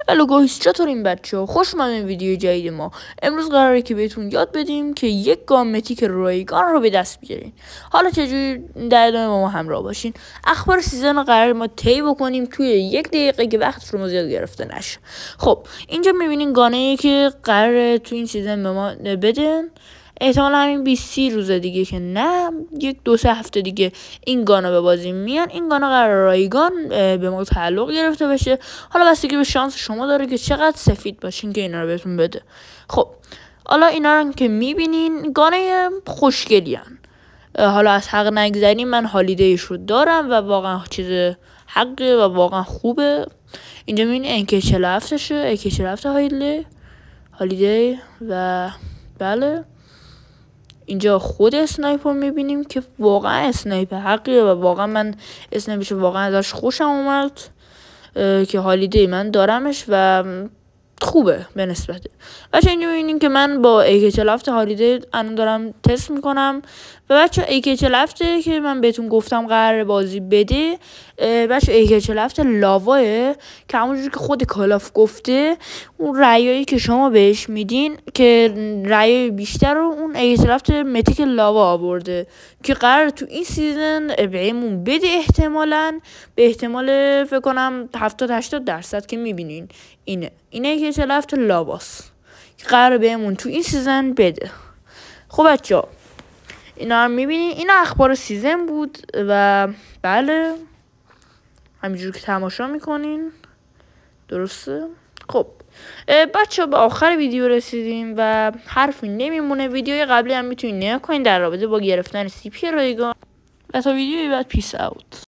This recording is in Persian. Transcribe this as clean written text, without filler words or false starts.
هلو گایز، چطورین بچه‌ها؟ خوش اومدین ویدیو جدید ما. امروز قراره که بهتون یاد بدیم که یک گام میتیک رایگان رو به دست بیارین. حالا چجوری در ادامه با ما همراه باشین. اخبار سیزن رو قراره ما طی بکنیم توی 1 دقیقه که وقت رو زیاد گرفته نشه. خب اینجا میبینین گانه‌ای که قراره تو این سیزن به ما بدن. احتمال همین 20 روز دیگه که نه 1-2 هفته دیگه این گانا به بازی میان. این گانا قرار رایگان به ما تعلق گرفته بشه. حالا بستگی به شانس شما داره که چقدر سفید باشین که اینا رو بهتون بده. خب حالا اینا رو که میبینین گانه خوشگلی هن. حالا از حق نگذریم، من هالیدیش رو دارم و واقعا چیز حقه و واقعا خوبه. اینجا میبینین AK 47 شه، AK 47 هالیدی و بله اینجا خود اسنایپر میبینیم که واقعا اسنایپر حقیه و واقعا من اسنایپرش واقعا ازش خوشم اومد که هالیدی من دارمش و خوبه به نسبته. بچه اینجا میبینیم که من با AK 47 هالیدی الان دارم تست میکنم و بچه AK 47 که من بهتون گفتم قرار بازی بده. بچه AK 47 لاواه که همونجور که خود کالاف گفته اون رأیایی که شما بهش میدین که رأی بیشتر رو اون AK 47 میتیک لاوا آورده که قرار تو این سیزن بهمون بده. احتمالاً به احتمال فکر کنم 70-80% که میبینین اینه AK 47 لاواست که قرار بهمون تو این سیزن بده. خب بچه‌ها اینا رو میبینین، اینا اخبار سیزن بود و بله همینجور که تماشا میکنین درسته. خب بچه به آخر ویدیو رسیدیم و حرفی نمیمونه. ویدیوی قبلی هم میتونین نگاه کنین در رابطه با گرفتن CP رایگان و تا ویدیوی بعد پیس اوت.